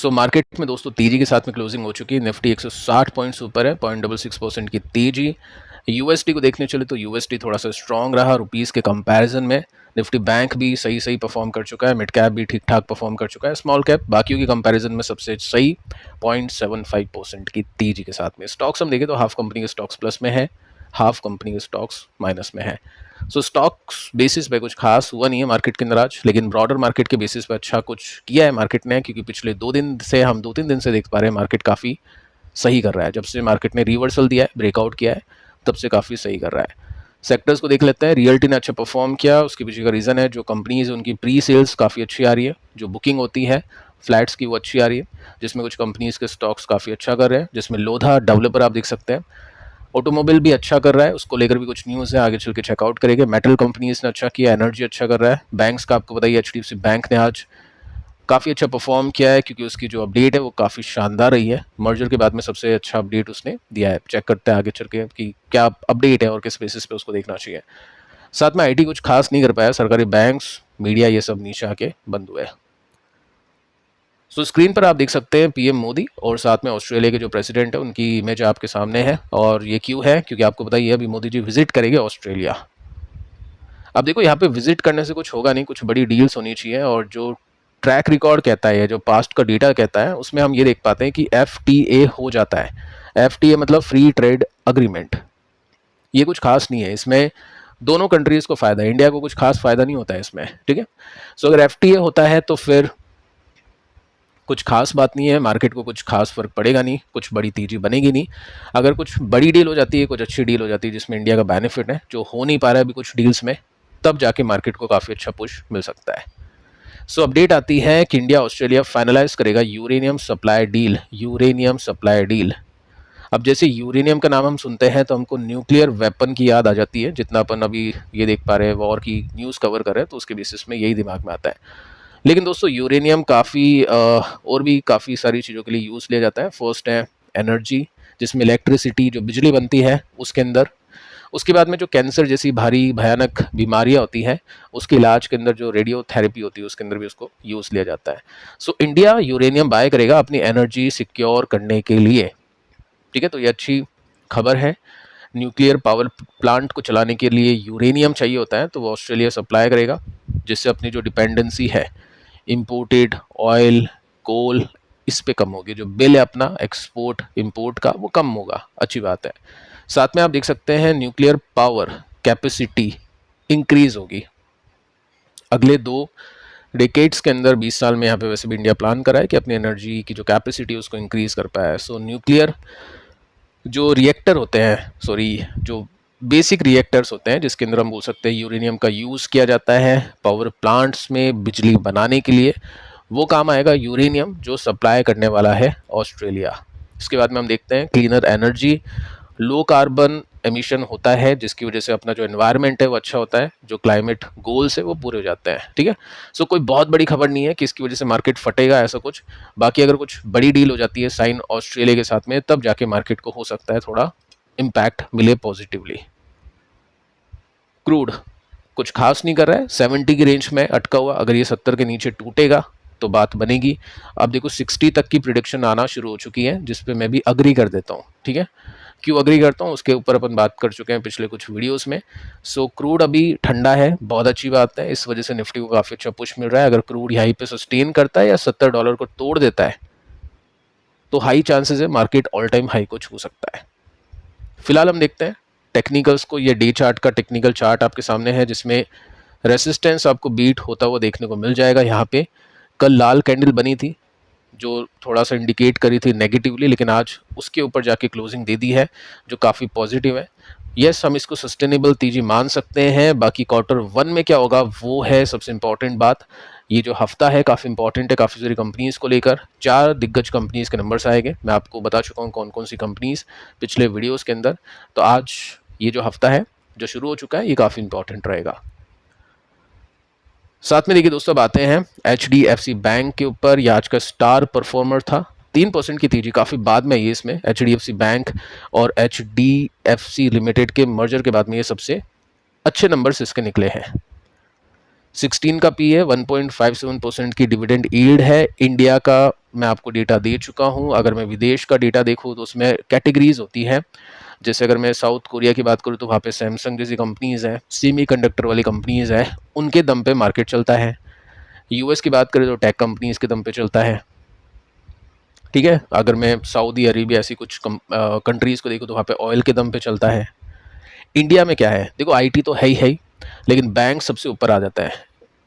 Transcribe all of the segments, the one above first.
Market में दोस्तों तेजी के साथ में क्लोजिंग हो चुकी है। निफ्टी 160 पॉइंट्स ऊपर है, 0.66% की तेजी। यूएसडी को देखने चले तो यूएसडी थोड़ा सा स्ट्रांग रहा रुपीस के कंपैरिजन में। निफ्टी बैंक भी सही परफॉर्म कर चुका है, मिड कैप भी ठीक ठाक परफॉर्म कर चुका है, स्मॉल कैप बाकियों के कंपैरिजन में सबसे सही 0.75% की तेजी के साथ में। स्टॉक्स हम देखें तो हाफ कंपनी के स्टॉक्स प्लस में है, हाफ कंपनी के स्टॉक्स माइनस में है। स्टॉक्स बेसिस पे कुछ खास हुआ नहीं है मार्केट के अंदर आज, लेकिन ब्रॉडर मार्केट के बेसिस पे अच्छा कुछ किया है मार्केट ने, क्योंकि पिछले 2-3 दिन से देख पा रहे हैं मार्केट काफ़ी सही कर रहा है। जब से मार्केट ने रिवर्सल दिया है, ब्रेकआउट किया है, तब से काफ़ी सही कर रहा है। सेक्टर्स को देख लेते हैं। रियल्टी ने अच्छा परफॉर्म किया, उसके पीछे का रीज़न है जो कंपनीज उनकी प्री सेल्स काफ़ी अच्छी आ रही है, जो बुकिंग होती है फ्लैट्स की वो अच्छी आ रही है, जिसमें कुछ कंपनीज के स्टॉक्स काफ़ी अच्छा कर रहे हैं, जिसमें लोधा डेवलपर आप देख सकते हैं। ऑटोमोबाइल भी अच्छा कर रहा है, उसको लेकर भी कुछ न्यूज़ है, आगे चल के चेकआउट करेंगे। मेटल कंपनीज ने अच्छा किया, एनर्जी अच्छा कर रहा है। बैंक्स का आपको बताइए, एचडीएफसी बैंक ने आज काफ़ी अच्छा परफॉर्म किया है, क्योंकि उसकी जो अपडेट है वो काफ़ी शानदार रही है। मर्जर के बाद में सबसे अच्छा अपडेट उसने दिया है। चेक करते हैं आगे चल के कि क्या अपडेट है और किस बेसिस पे उसको देखना चाहिए। साथ में आईटी कुछ खास नहीं कर पाया, सरकारी बैंक्स, मीडिया ये सब नीचे आके बंद हुए। स्क्रीन पर आप देख सकते हैं पीएम मोदी और साथ में ऑस्ट्रेलिया के जो प्रेसिडेंट है उनकी इमेज आपके सामने है। और ये क्यों है, क्योंकि आपको बताइए अभी मोदी जी विजिट करेंगे ऑस्ट्रेलिया। अब देखो यहाँ पे विजिट करने से कुछ होगा नहीं, कुछ बड़ी डील्स होनी चाहिए, और जो ट्रैक रिकॉर्ड कहता है, जो पास्ट का डेटा कहता है, उसमें हम ये देख पाते हैं कि FTA हो जाता है। FTA मतलब फ्री ट्रेड अग्रीमेंट। ये कुछ खास नहीं है, इसमें दोनों कंट्रीज को फायदा है, इंडिया को कुछ खास फायदा नहीं होता है इसमें, ठीक है। अगर FTA होता है तो फिर कुछ खास बात नहीं है, मार्केट को कुछ खास फर्क पड़ेगा नहीं, कुछ बड़ी तेजी बनेगी नहीं। अगर कुछ बड़ी डील हो जाती है, कुछ अच्छी डील हो जाती है जिसमें इंडिया का बेनिफिट है, जो हो नहीं पा रहा है अभी कुछ डील्स में, तब जाके मार्केट को काफ़ी अच्छा पुश मिल सकता है। अपडेट आती है कि इंडिया ऑस्ट्रेलिया फाइनलाइज करेगा uranium supply deal. Uranium supply deal, अब जैसे यूरेनियम का नाम हम सुनते हैं तो हमको न्यूक्लियर वेपन की याद आ जाती है। जितना अपन अभी ये देख पा रहे हैं, वॉर की न्यूज़ कवर कर रहे हैं, तो उसके बेसिस में यही दिमाग में आता है। लेकिन दोस्तों यूरेनियम काफ़ी और भी काफ़ी सारी चीज़ों के लिए यूज़ लिया जाता है। फर्स्ट है एनर्जी, जिसमें इलेक्ट्रिसिटी जो बिजली बनती है उसके अंदर। उसके बाद में जो कैंसर जैसी भारी भयानक बीमारियां होती हैं उसके इलाज के अंदर जो रेडियोथेरेपी होती है उसके अंदर भी उसको यूज़ लिया जाता है। इंडिया यूरेनियम बाय करेगा अपनी एनर्जी सिक्योर करने के लिए, ठीक है। तो ये अच्छी खबर है। न्यूक्लियर पावर प्लांट को चलाने के लिए यूरेनियम चाहिए होता है, तो वो ऑस्ट्रेलिया सप्लाई करेगा, जिससे अपनी जो डिपेंडेंसी है इंपोर्टेड ऑयल, कोल, इस पे कम होगी। जो बिल है अपना एक्सपोर्ट इंपोर्ट का वो कम होगा, अच्छी बात है। साथ में आप देख सकते हैं न्यूक्लियर पावर कैपेसिटी इंक्रीज होगी अगले 2 डेकेड्स के अंदर। 20 साल में यहाँ पे वैसे भी इंडिया प्लान करा है कि अपनी एनर्जी की जो कैपेसिटी उसको इंक्रीज कर पाया है। न्यूक्लियर जो रिएक्टर होते हैं, जो बेसिक रिएक्टर्स होते हैं जिसके अंदर हम बोल सकते हैं यूरेनियम का यूज़ किया जाता है पावर प्लांट्स में बिजली बनाने के लिए, वो काम आएगा यूरेनियम जो सप्लाई करने वाला है ऑस्ट्रेलिया। इसके बाद में हम देखते हैं cleaner energy, low carbon emission होता है जिसकी वजह से अपना जो एनवायरनमेंट है वो अच्छा होता है, जो क्लाइमेट गोल्स है वो पूरे हो जाते हैं, ठीक है। कोई बहुत बड़ी खबर नहीं है कि इसकी वजह से मार्केट फटेगा ऐसा कुछ। बाकी अगर कुछ बड़ी डील हो जाती है साइन ऑस्ट्रेलिया के साथ में, तब जाके मार्केट को हो सकता है थोड़ा इम्पैक्ट मिले पॉजिटिवली। क्रूड कुछ खास नहीं कर रहा है, 70 की रेंज में अटका हुआ। अगर ये 70 के नीचे टूटेगा तो बात बनेगी। अब देखो 60 तक की प्रिडिक्शन आना शुरू हो चुकी है, जिस पे मैं भी अग्री कर देता हूँ, ठीक है। क्यों अग्री करता हूँ उसके ऊपर अपन बात कर चुके हैं पिछले कुछ वीडियोस में। क्रूड अभी ठंडा है, बहुत अच्छी बात है, इस वजह से निफ्टी को काफ़ी अच्छा पुश मिल रहा है। अगर क्रूड यहीं पे सस्टेन करता है या $70 को तोड़ देता है तो हाई चांसेस है मार्केट ऑल टाइम हाई को छू सकता है। फिलहाल हम देखते हैं टेक्निकल्स को। ये डे चार्ट का टेक्निकल चार्ट आपके सामने है, जिसमें रेसिस्टेंस आपको बीट होता हुआ देखने को मिल जाएगा। यहाँ पे कल लाल कैंडल बनी थी जो थोड़ा सा इंडिकेट करी थी नेगेटिवली, लेकिन आज उसके ऊपर जाके क्लोजिंग दे दी है जो काफ़ी पॉजिटिव है। यस, हम इसको सस्टेनेबल तेजी मान सकते हैं। बाकी Q1 में क्या होगा वो है सबसे इंपॉर्टेंट बात। ये जो हफ्ता है काफ़ी इंपॉर्टेंट है काफ़ी सारी कंपनीज़ को लेकर। 4 दिग्गज कंपनीज़ के नंबर्स आएंगे, मैं आपको बता चुका हूँ कौन कौन सी कंपनीज़ पिछले वीडियोज़ के अंदर। तो आज ये जो हफ्ता है जो शुरू हो चुका है ये काफ़ी इंपॉर्टेंट रहेगा। साथ में देखिए दोस्तों, अब आते हैं HDFC बैंक के ऊपर। ये आज का स्टार परफॉर्मर था, 3% की तेजी काफ़ी बाद में ये इसमें HDFC बैंक और HDFC लिमिटेड के मर्जर के बाद में ये सबसे अच्छे नंबर्स इसके निकले हैं। 16 का पी है, 1.57% की डिविडेंड यील्ड है। इंडिया का मैं आपको डेटा दे चुका हूं। अगर मैं विदेश का डेटा देखूं तो उसमें कैटेगरीज होती है। जैसे अगर मैं साउथ कोरिया की बात करूं तो वहाँ पे सैमसंग जैसी कंपनीज हैं, सेमी कंडक्टर वाली कंपनीज है, उनके दम पे मार्केट चलता है। यूएस की बात करें तो टेक कंपनीज के दम पे चलता है। ठीक है, अगर मैं सऊदी अरेबिया ऐसी कुछ कंट्रीज को देखूँ तो वहाँ पे ऑयल के दम पे चलता है। इंडिया में क्या है, देखो आईटी तो है ही, लेकिन बैंक सबसे ऊपर आ जाता है।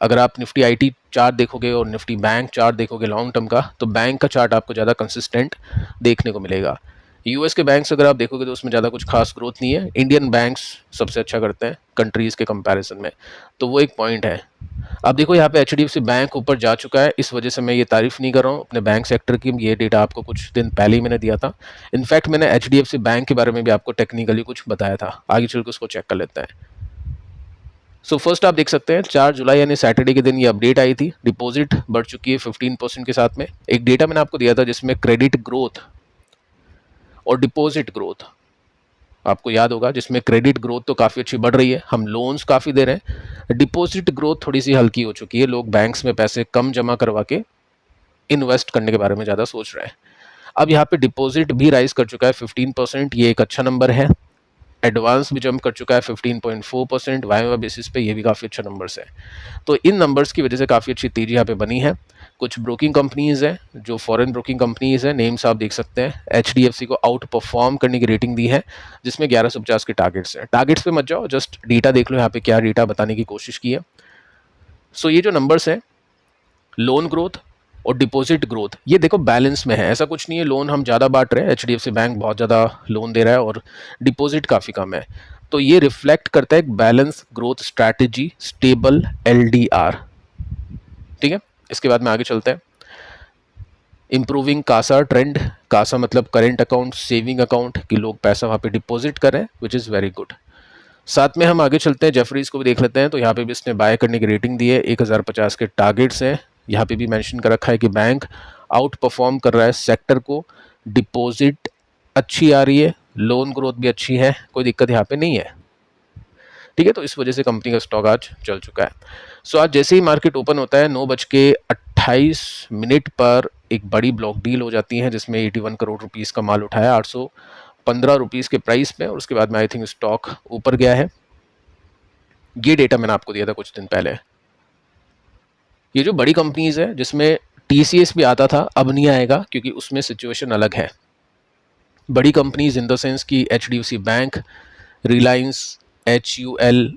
अगर आप निफ्टी आईटी चार्ट देखोगे और निफ्टी बैंक चार्ट देखोगे लॉन्ग टर्म का, तो बैंक का चार्ट आपको ज़्यादा कंसिस्टेंट देखने को मिलेगा। यूएस के बैंक्स अगर आप देखोगे तो उसमें ज़्यादा कुछ खास ग्रोथ नहीं है। इंडियन बैंक्स सबसे अच्छा करते हैं कंट्रीज़ के कंपैरिजन में, तो वो एक पॉइंट है। अब देखो यहाँ पे एचडीएफसी बैंक ऊपर जा चुका है, इस वजह से मैं ये तारीफ नहीं कर रहा हूँ अपने बैंक सेक्टर की। ये डेटा आपको कुछ दिन पहले ही मैंने दिया था। इनफैक्ट मैंने एचडीएफसी बैंक के बारे में भी आपको टेक्निकली कुछ बताया था। आगे चल के उसको चेक कर लेते हैं। सो फर्स्ट आप देख सकते हैं 4 जुलाई यानी सैटरडे के दिन ये अपडेट आई थी। डिपॉजिट बढ़ चुकी है 15% के साथ में। एक डेटा मैंने आपको दिया था जिसमें क्रेडिट ग्रोथ और डिपॉजिट ग्रोथ आपको याद होगा, जिसमें क्रेडिट ग्रोथ तो काफ़ी अच्छी बढ़ रही है, हम लोन्स काफ़ी दे रहे हैं। डिपॉजिट ग्रोथ थोड़ी सी हल्की हो चुकी है, लोग बैंक्स में पैसे कम जमा करवा के इन्वेस्ट करने के बारे में ज़्यादा सोच रहे हैं। अब यहाँ पे डिपॉजिट भी राइज कर चुका है 15%, ये एक अच्छा नंबर है। एडवांस भी जंप कर चुका है 15.4%, वाई बेसिस पे, ये भी काफ़ी अच्छा नंबर्स है। तो इन नंबर्स की वजह से काफ़ी अच्छी तेजी यहाँ पे बनी है। कुछ ब्रोकिंग कंपनीज हैं जो फॉरेन ब्रोकिंग कंपनीज हैं, नेम्स आप देख सकते हैं। एचडीएफसी को आउट परफॉर्म करने की रेटिंग दी है, जिसमें 1150 के टारगेट्स हैं। टारगेट्स पे मत जाओ, जस्ट डेटा देख लो यहाँ पे क्या डेटा बताने की कोशिश की है। सो ये जो नंबर्स हैं, लोन ग्रोथ और डिपॉजिट ग्रोथ, ये देखो बैलेंस में है। ऐसा कुछ नहीं है लोन हम ज़्यादा बांट रहे हैं, एचडीएफसी बैंक बहुत ज़्यादा लोन दे रहा है और डिपॉजिट काफ़ी कम है। तो ये रिफ्लेक्ट करता है एक balance growth strategy, stable LDR. ठीक है, इसके बाद में आगे चलते हैं। इम्प्रूविंग कासा ट्रेंड, कासा मतलब करेंट अकाउंट, सेविंग अकाउंट, कि लोग पैसा वहाँ पे डिपॉजिट करें, विच इज़ वेरी गुड। साथ में हम आगे चलते हैं, जेफरीज को भी देख लेते हैं। तो यहाँ पे भी इसने बाय करने की रेटिंग दी है, 1050 के टारगेट्स हैं। यहाँ पे भी मेंशन कर रखा है कि बैंक आउट परफॉर्म कर रहा है सेक्टर को, डिपॉजिट अच्छी आ रही है, लोन ग्रोथ भी अच्छी है, कोई दिक्कत यहाँ पे नहीं है। ठीक है, तो इस वजह से कंपनी का स्टॉक आज चल चुका है। सो आज जैसे ही मार्केट ओपन होता है 9:28 पर एक बड़ी ब्लॉक डील हो जाती है, जिसमें 81 करोड़ रुपीस का माल उठाया 815 रुपीस के प्राइस पे, और उसके बाद में आई थिंक स्टॉक ऊपर गया है। ये डेटा मैंने आपको दिया था कुछ दिन पहले। ये जो बड़ी कंपनीज है जिसमें टीसीएस भी आता था, अब नहीं आएगा क्योंकि उसमें सिचुएशन अलग है। बड़ी कंपनीज इन द सेंस की एचडीएफसी बैंक, रिलायंस, HUL,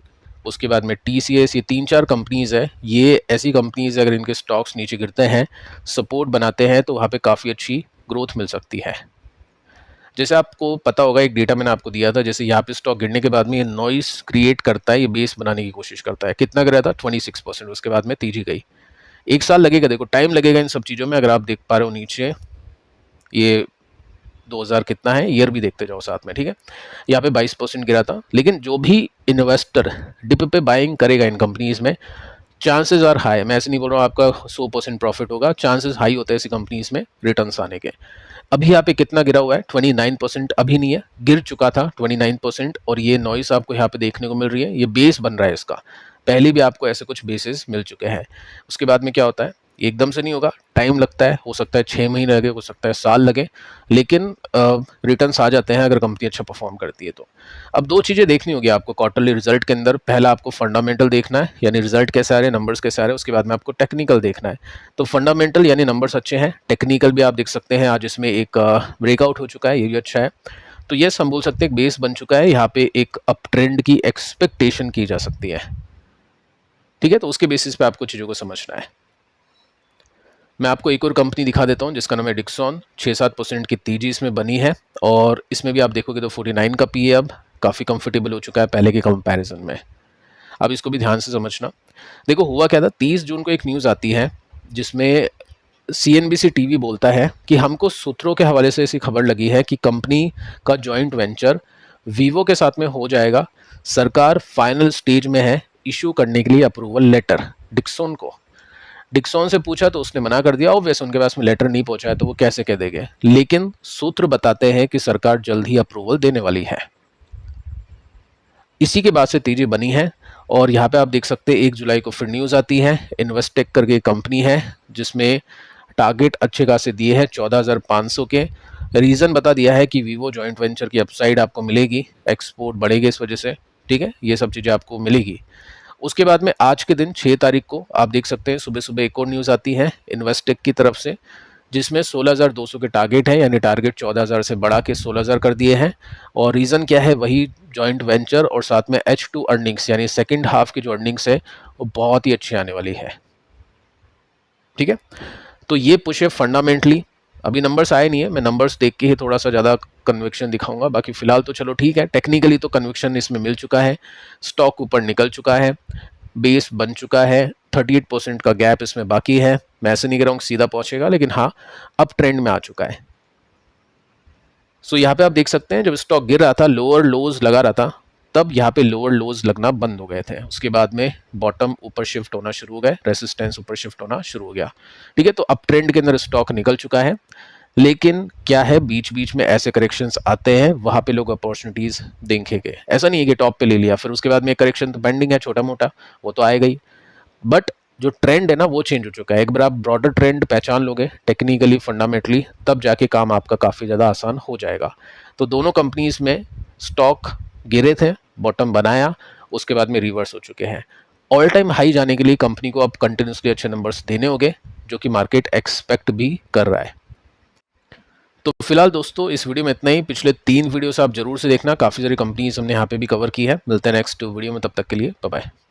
उसके बाद में TCS, ये 3-4 कंपनीज है। ये ऐसी कंपनीज अगर इनके स्टॉक्स नीचे गिरते हैं, सपोर्ट बनाते हैं, तो वहाँ पे काफ़ी अच्छी ग्रोथ मिल सकती है। जैसे आपको पता होगा, एक डेटा मैंने आपको दिया था, जैसे यहाँ पे स्टॉक गिरने के बाद में ये नॉइस क्रिएट करता है, ये बेस बनाने की कोशिश करता है। कितना गिरा था? 26%, उसके बाद में तेजी गई। 1 साल लगेगा, देखो टाइम लगेगा इन सब चीज़ों में। अगर आप देख पा रहे हो नीचे ये 2000 कितना है, ईयर भी देखते जाओ साथ में। ठीक है, यहाँ पे 22% गिरा था, लेकिन जो भी इन्वेस्टर डिप पे बाइंग करेगा इन कंपनीज में, चांसेस आर हाई, मैं ऐसे नहीं बोल रहा हूँ आपका 100% प्रॉफिट होगा, चांसेस हाई होते हैं ऐसी कंपनीज में रिटर्न्स आने के। अभी यहाँ पे कितना गिरा हुआ है? 29%। अभी नहीं है, गिर चुका था 29%, और ये नॉइस आपको यहाँ पे देखने को मिल रही है, ये बेस बन रहा है इसका। पहले भी आपको ऐसे कुछ बेसेस मिल चुके हैं। उसके बाद में क्या होता है, एकदम से नहीं होगा, टाइम लगता है, हो सकता है 6 महीने लगे, हो सकता है साल लगे, लेकिन रिटर्न्स आ जाते हैं अगर कंपनी अच्छा परफॉर्म करती है तो। अब 2 चीज़ें देखनी होगी आपको क्वार्टरली रिजल्ट के अंदर। पहला आपको फंडामेंटल देखना है, यानी रिजल्ट कैसे आ रहे हैं, नंबर्स कैसे आ रहे हैं। उसके बाद में आपको टेक्निकल देखना है। तो फंडामेंटल यानी नंबर्स अच्छे हैं, टेक्निकल भी आप देख सकते हैं, आज इसमें एक ब्रेकआउट हो चुका है, ये भी अच्छा है। तो ये हम बोल सकते हैं बेस बन चुका है, यहाँ पे एक अप ट्रेंड की एक्सपेक्टेशन की जा सकती है। ठीक है, तो उसके बेसिस पे आपको चीज़ों को समझना है। मैं आपको एक और कंपनी दिखा देता हूं जिसका नाम है डिक्सॉन। 6-7% की तेजी इसमें बनी है, और इसमें भी आप देखोगे तो 49 का पी अब काफ़ी कंफर्टेबल हो चुका है पहले के कंपैरिजन में। अब इसको भी ध्यान से समझना। देखो हुआ क्या था, 30 जून को एक न्यूज़ आती है जिसमें CNBC टीवी बोलता है कि हमको सूत्रों के हवाले से ऐसी खबर लगी है कि कंपनी का जॉइंट वेंचर वीवो के साथ में हो जाएगा। सरकार फाइनल स्टेज में है इशू करने के लिए अप्रूवल लेटर डिक्सॉन को। डिक्सॉन से पूछा तो उसने मना कर दिया, ऑब्वियस उनके पास में लेटर नहीं पहुंचा है तो वो कैसे कह देंगे, लेकिन सूत्र बताते हैं कि सरकार जल्द ही अप्रूवल देने वाली है। इसी के बाद से तेजी बनी है, और यहाँ पे आप देख सकते हैं 1 जुलाई को फिर न्यूज़ आती है, इन्वेस्टेक करके कंपनी है जिसमें टारगेट अच्छे खासे दिए हैं 14,500 के। रीज़न बता दिया है कि वीवो जॉइंट वेंचर की अपसाइड आपको मिलेगी, एक्सपोर्ट बढ़ेगी इस वजह से, ठीक है, ये सब चीज़ें आपको मिलेगी। उसके बाद में आज के दिन 6 तारीख को आप देख सकते हैं सुबह सुबह एक और न्यूज़ आती है इन्वेस्टेक की तरफ से, जिसमें 16,200 के टारगेट है, यानी टारगेट 14,000 से बढ़ा के 16,000 कर दिए हैं। और रीज़न क्या है, वही जॉइंट वेंचर और साथ में H2 अर्निंग्स यानी सेकेंड हाफ की जो अर्निंग्स है वो बहुत ही अच्छी आने वाली है, ठीक है। तो ये पुश है फंडामेंटली। अभी नंबर्स आए नहीं है, मैं नंबर्स देख के ही थोड़ा सा ज़्यादा कन्विक्शन दिखाऊंगा, बाकी फिलहाल तो चलो ठीक है। टेक्निकली तो कन्विक्शन इसमें मिल चुका है, स्टॉक ऊपर निकल चुका है, बेस बन चुका है, 38% का गैप इसमें बाकी है। मैं ऐसे नहीं कह रहा हूँ सीधा पहुंचेगा, लेकिन हाँ अप ट्रेंड में आ चुका है। सो यहाँ पे आप देख सकते हैं जब स्टॉक गिर रहा था, लोअर लोज लगा रहा था, तब यहाँ पे लोअर लोज लगना बंद हो गए थे। उसके बाद में बॉटम ऊपर शिफ्ट होना शुरू हो गए, रेसिस्टेंस ऊपर शिफ्ट होना शुरू हो गया, ठीक है। तो अप ट्रेंड के अंदर स्टॉक निकल चुका है, लेकिन क्या है बीच बीच में ऐसे करेक्शंस आते हैं, वहां पे लोग अपॉर्चुनिटीज देखेंगे। ऐसा नहीं है कि टॉप पे ले लिया फिर उसके बाद में करेक्शन तो पेंडिंग है छोटा मोटा, वो तो आएगा ही, बट जो ट्रेंड है ना वो चेंज हो चुका है। एक बार आप ब्रॉडर ट्रेंड पहचान लोगे टेक्निकली फंडामेंटली, तब जाके काम आपका काफ़ी ज़्यादा आसान हो जाएगा। तो दोनों कंपनीज में स्टॉक गिरे थे, बॉटम बनाया, उसके बाद में रिवर्स हो चुके हैं। ऑल टाइम हाई जाने के लिए कंपनी को अब कंटिन्यूसली अच्छे नंबर्स देने होंगे, जो कि मार्केट एक्सपेक्ट भी कर रहा है। तो फिलहाल दोस्तों इस वीडियो में इतना ही। पिछले 3 वीडियोस आप जरूर से देखना, काफ़ी सारी कंपनीज हमने यहाँ पे भी कवर की है। मिलते हैं नेक्स्ट वीडियो में, तब तक के लिए बाय बाय।